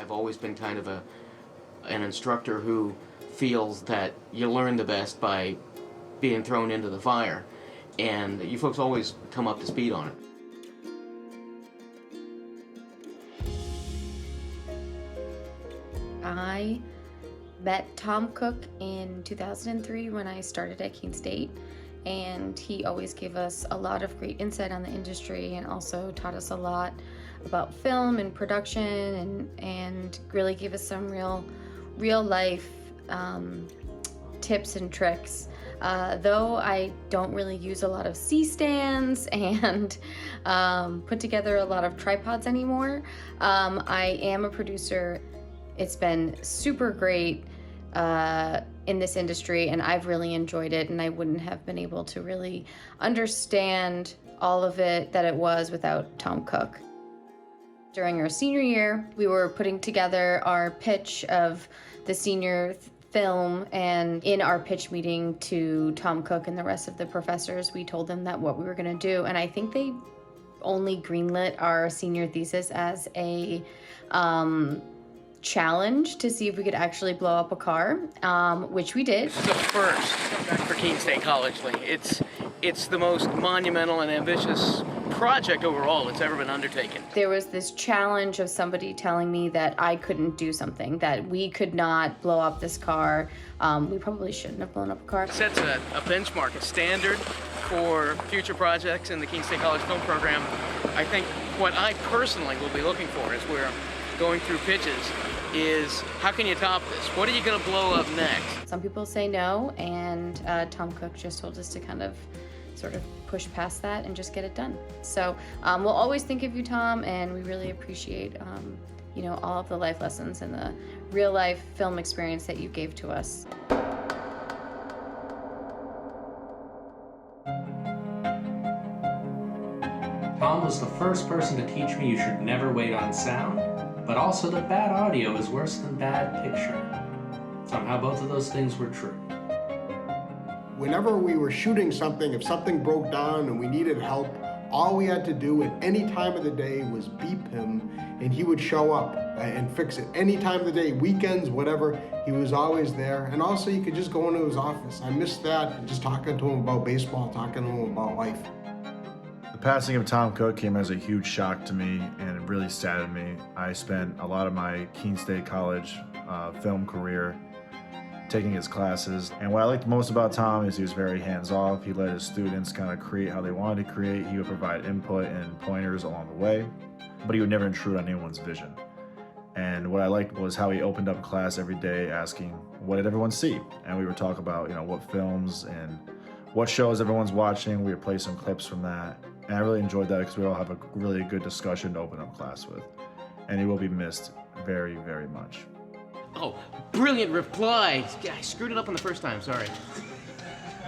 I've always been kind of an instructor who feels that you learn the best by being thrown into the fire, and you folks always come up to speed on it. I met Tom Cook in 2003 when I started at Keene State, and he always gave us a lot of great insight on the industry and also taught us a lot about film and production and really gave us some real life tips and tricks. Though I don't really use a lot of C-stands and put together a lot of tripods anymore, I am a producer. It's been super great in this industry, and I've really enjoyed it, and I wouldn't have been able to really understand all of it that it was without Tom Cook. During our senior year, we were putting together our pitch of the senior film, and in our pitch meeting to Tom Cook and the rest of the professors, we told them that what we were going to do, and I think they only greenlit our senior thesis as a challenge to see if we could actually blow up a car, which we did. It's the first for Keene State College. It's the most monumental and ambitious project overall that's ever been undertaken. There was this challenge of somebody telling me that I couldn't do something, that we could not blow up this car. We probably shouldn't have blown up a car. It sets a benchmark, a standard for future projects in the Keene State College film program. I think what I personally will be looking for as we're going through pitches is, how can you top this? What are you going to blow up next? Some people say no, and Tom Cook just told us to kind of sort of push past that and just get it done. So we'll always think of you, Tom, and we really appreciate all of the life lessons and the real life film experience that you gave to us. Tom was the first person to teach me you should never wait on sound, but also that bad audio is worse than bad picture. Somehow both of those things were true. Whenever we were shooting something, if something broke down and we needed help, all we had to do at any time of the day was beep him, and he would show up and fix it. Any time of the day, weekends, whatever, he was always there. And also you could just go into his office. I missed that, just talking to him about baseball, talking to him about life. The passing of Tom Cook came as a huge shock to me, and it really saddened me. I spent a lot of my Keene State College film career taking his classes, and what I liked most about Tom is he was very hands-off. He let his students kind of create how they wanted to create. He would provide input and pointers along the way, but he would never intrude on anyone's vision. And what I liked was how he opened up class every day asking, what did everyone see? And we would talk about, what films and what shows everyone's watching. We would play some clips from that. And I really enjoyed that because we all have a really good discussion to open up class with. And he will be missed very, very much. Oh, brilliant reply. Yeah, I screwed it up on the first time, sorry.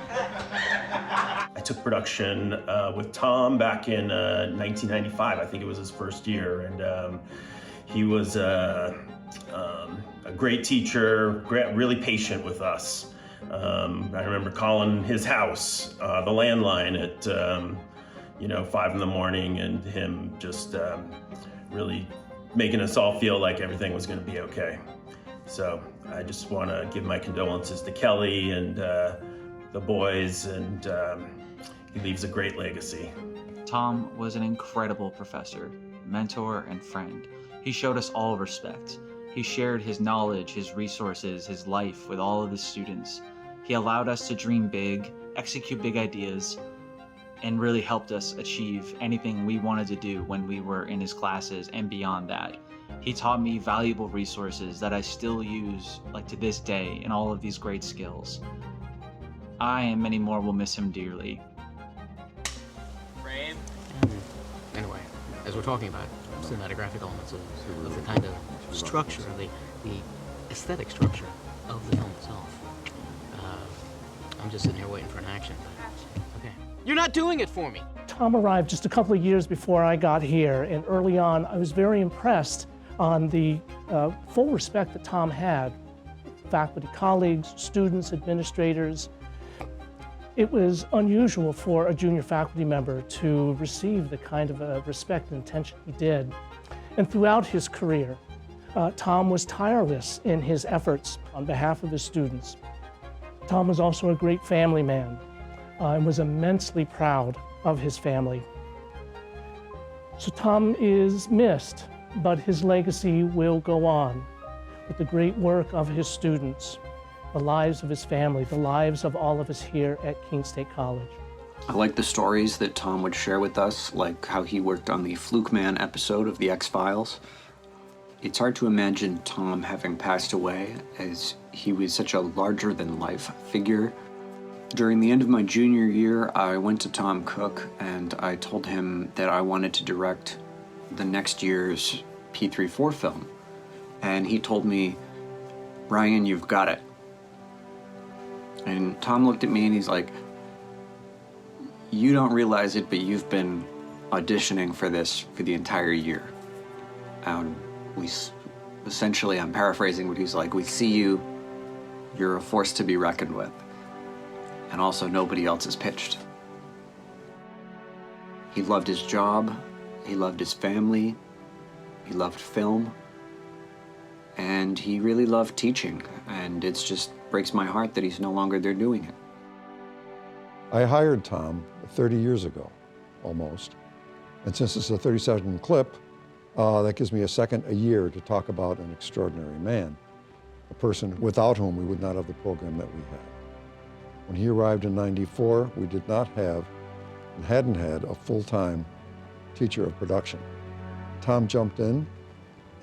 I took production with Tom back in 1995. I think it was his first year. And he was a great teacher, really patient with us. I remember calling his house, the landline at 5 in the morning, and him just really making us all feel like everything was going to be okay. So I just want to give my condolences to Kelly and the boys, and he leaves a great legacy. Tom was an incredible professor, mentor, and friend. He showed us all respect. He shared his knowledge, his resources, his life with all of his students. He allowed us to dream big, execute big ideas, and really helped us achieve anything we wanted to do when we were in his classes and beyond that. He taught me valuable resources that I still use, to this day, in all of these great skills. I and many more will miss him dearly. Frame. Anyway, as we're talking about cinematographic elements of the kind of structure, the aesthetic structure of the film itself, I'm just sitting here waiting for an action. Okay. You're not doing it for me! Tom arrived just a couple of years before I got here, and early on I was very impressed on the full respect that Tom had. Faculty, colleagues, students, administrators. It was unusual for a junior faculty member to receive the kind of respect and attention he did. And throughout his career, Tom was tireless in his efforts on behalf of his students. Tom was also a great family man and was immensely proud of his family. So Tom is missed, but his legacy will go on with the great work of his students, the lives of his family, the lives of all of us here at Keene State College. I like the stories that Tom would share with us, like how he worked on the Fluke Man episode of The X-Files. It's hard to imagine Tom having passed away, as he was such a larger-than-life figure. During the end of my junior year, I went to Tom Cook and I told him that I wanted to direct the next year's P3-4 film. And he told me, "Ryan, you've got it." And Tom looked at me and he's like, "You don't realize it, but you've been auditioning for this for the entire year." Essentially, I'm paraphrasing, but he's like, "We see you, you're a force to be reckoned with." And also, nobody else is pitched. He loved his job, he loved his family, he loved film, and he really loved teaching. And it just breaks my heart that he's no longer there doing it. I hired Tom 30 years ago, almost. And since it's a 30-second clip, that gives me a second a year to talk about an extraordinary man, a person without whom we would not have the program that we have. When he arrived in '94, we did not have and hadn't had a full-time teacher of production. Tom jumped in,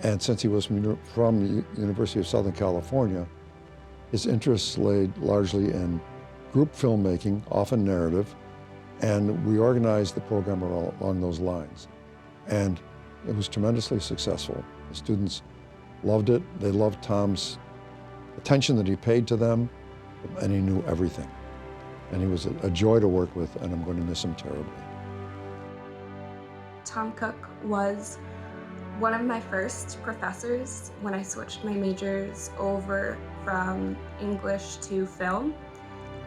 and since he was from the University of Southern California, his interests laid largely in group filmmaking, often narrative, and we organized the program along those lines. And it was tremendously successful. The students loved it. They loved Tom's attention that he paid to them, and he knew everything. And he was a joy to work with, and I'm going to miss him terribly. Tom Cook was one of my first professors when I switched my majors over from English to film.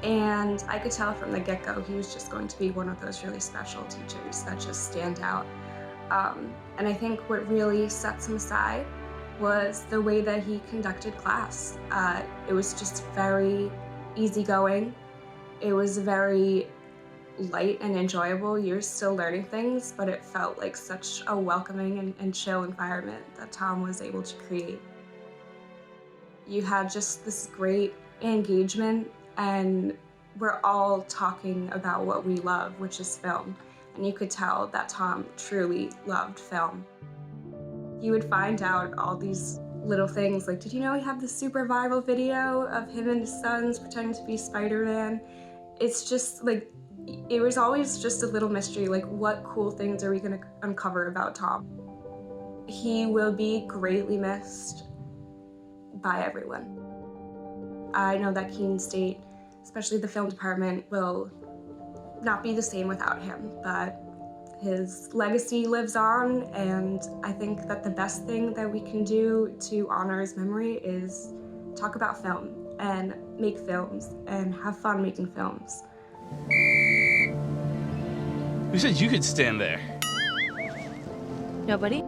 And I could tell from the get-go he was just going to be one of those really special teachers that just stand out. And I think what really sets him aside was the way that he conducted class. It was just very easygoing. It was very light and enjoyable. You're still learning things, but it felt like such a welcoming and chill environment that Tom was able to create. You had just this great engagement, and we're all talking about what we love, which is film. And you could tell that Tom truly loved film. You would find out all these little things, like, did you know we have this super viral video of him and his sons pretending to be Spider-Man? It's just like, it was always just a little mystery, like, what cool things are we gonna uncover about Tom? He will be greatly missed by everyone. I know that Keene State, especially the film department, will not be the same without him, but his legacy lives on, and I think that the best thing that we can do to honor his memory is talk about film and make films and have fun making films. Who said you could stand there? Nobody.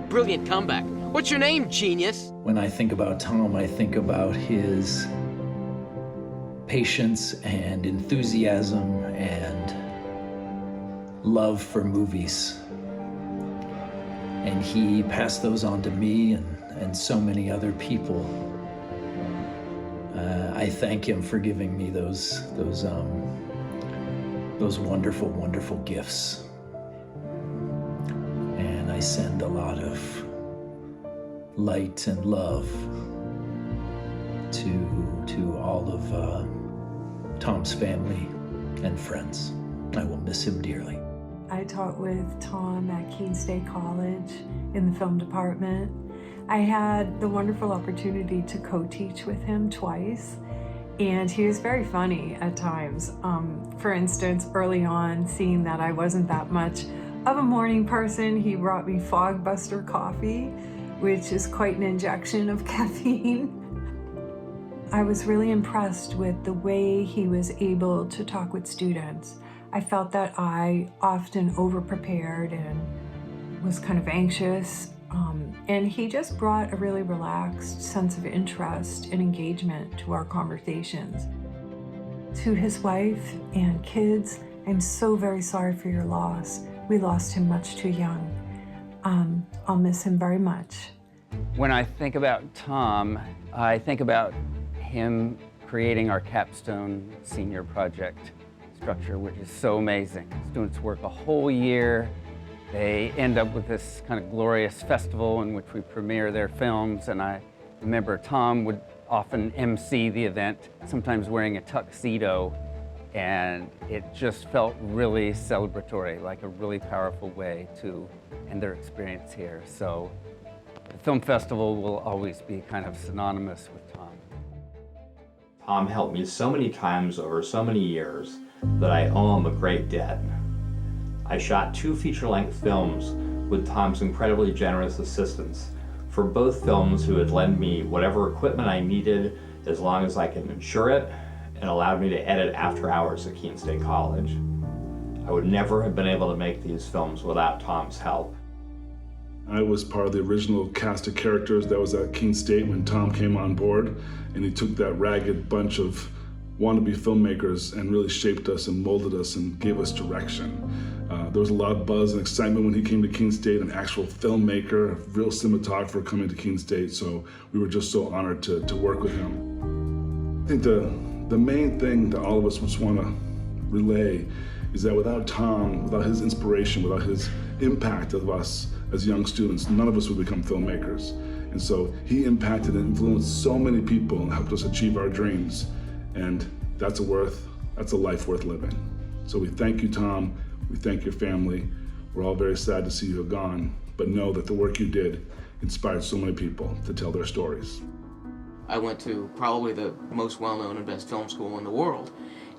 Brilliant comeback. What's your name, genius? When I think about Tom, I think about his patience and enthusiasm and love for movies. And he passed those on to me and so many other people. I thank him for giving me those wonderful, wonderful gifts. And I send a lot of light and love to all of Tom's family and friends. I will miss him dearly. I taught with Tom at Keene State College in the film department. I had the wonderful opportunity to co-teach with him twice, and he was very funny at times. For instance, early on, seeing that I wasn't that much of a morning person, he brought me Fog Buster coffee, which is quite an injection of caffeine. I was really impressed with the way he was able to talk with students. I felt that I often over-prepared and was kind of anxious, And he just brought a really relaxed sense of interest and engagement to our conversations. To his wife and kids, I'm so very sorry for your loss. We lost him much too young. I'll miss him very much. When I think about Tom, I think about him creating our capstone senior project structure, which is so amazing. Students work a whole year. They end up with this kind of glorious festival in which we premiere their films. And I remember Tom would often MC the event, sometimes wearing a tuxedo. And it just felt really celebratory, like a really powerful way to end their experience here. So the film festival will always be kind of synonymous with Tom. Tom helped me so many times over so many years that I owe him a great debt. I shot 2 feature-length films with Tom's incredibly generous assistance. For both films, who would lend me whatever equipment I needed as long as I could insure it, and allowed me to edit after hours at Keene State College. I would never have been able to make these films without Tom's help. I was part of the original cast of characters that was at Keene State when Tom came on board, and he took that ragged bunch of wannabe filmmakers and really shaped us and molded us and gave us direction. There was a lot of buzz and excitement when he came to Keene State, an actual filmmaker, a real cinematographer coming to Keene State, so we were just so honored to work with him. I think the main thing that all of us just want to relay is that without Tom, without his inspiration, without his impact of us as young students, none of us would become filmmakers. And so he impacted and influenced so many people and helped us achieve our dreams. And that's a life worth living. So we thank you, Tom. We thank your family. We're all very sad to see you have gone, but know that the work you did inspired so many people to tell their stories. I went to probably the most well-known and best film school in the world,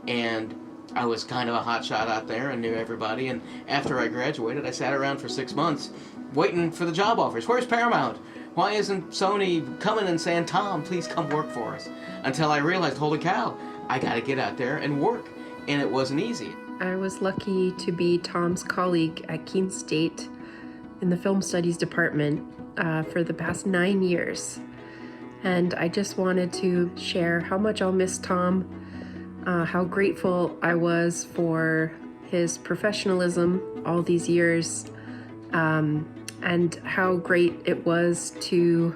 and I was kind of a hotshot out there and knew everybody, and after I graduated, I sat around for 6 months waiting for the job offers. Where's Paramount? Why isn't Sony coming and saying, Tom, please come work for us? Until I realized, holy cow, I gotta get out there and work, and it wasn't easy. I was lucky to be Tom's colleague at Keene State in the Film Studies department for the past 9 years. And I just wanted to share how much I'll miss Tom, how grateful I was for his professionalism all these years, and how great it was to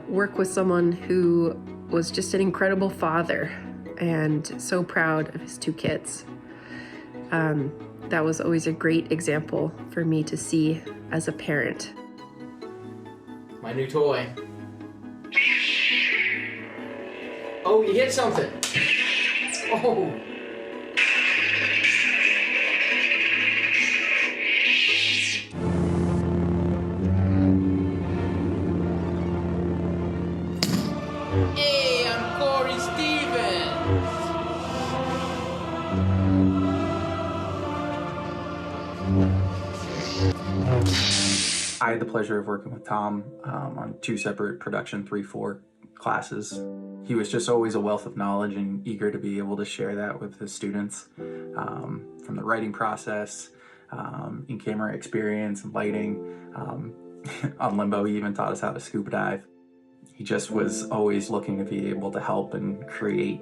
work with someone who was just an incredible father and so proud of his 2 kids. That was always a great example for me to see as a parent. My new toy. Oh, you hit something. Oh. Hey, I'm Corey Stevens. I had the pleasure of working with Tom on 2 separate production 3-4 classes. He was just always a wealth of knowledge and eager to be able to share that with his students, from the writing process, in-camera experience and lighting. On Limbo, he even taught us how to scuba dive. He just was always looking to be able to help and create.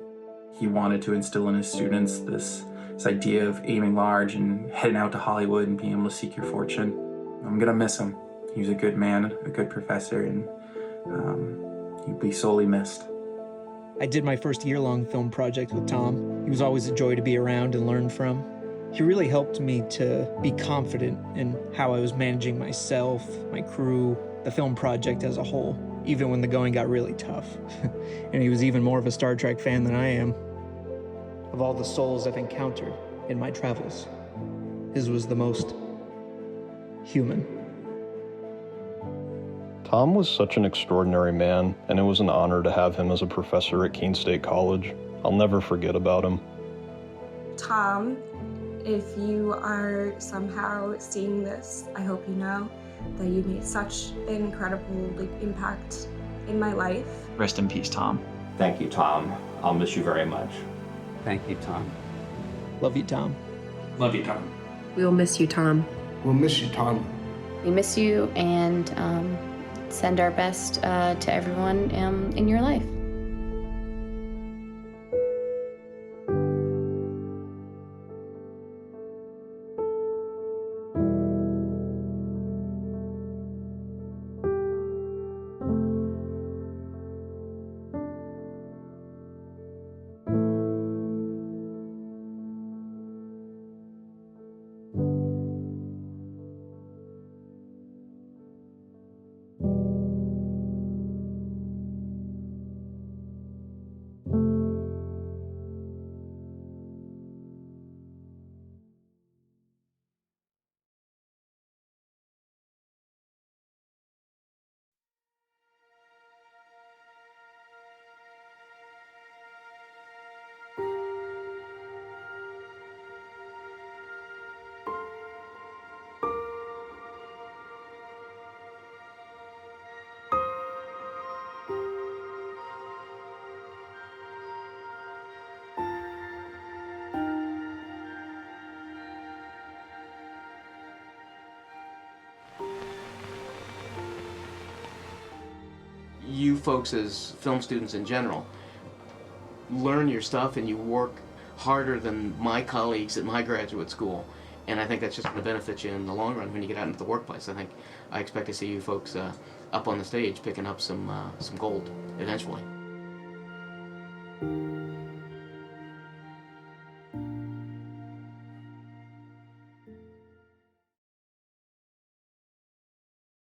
He wanted to instill in his students this idea of aiming large and heading out to Hollywood and being able to seek your fortune. I'm gonna miss him. He was a good man, a good professor, and he'd be sorely missed. I did my first year-long film project with Tom. He was always a joy to be around and learn from. He really helped me to be confident in how I was managing myself, my crew, the film project as a whole, even when the going got really tough. And he was even more of a Star Trek fan than I am. Of all the souls I've encountered in my travels, his was the most human. Tom was such an extraordinary man, and it was an honor to have him as a professor at Keene State College. I'll never forget about him. Tom, if you are somehow seeing this, I hope you know that you made such an incredible impact in my life. Rest in peace, Tom. Thank you, Tom. I'll miss you very much. Thank you, Tom. Love you, Tom. Love you, Tom. We will miss you, Tom. We'll miss you, Tom. We miss you and send our best to everyone in your life. You folks as film students in general learn your stuff and you work harder than my colleagues at my graduate school, and I think that's just going to benefit you in the long run when you get out into the workplace. I expect to see you folks up on the stage picking up some gold eventually.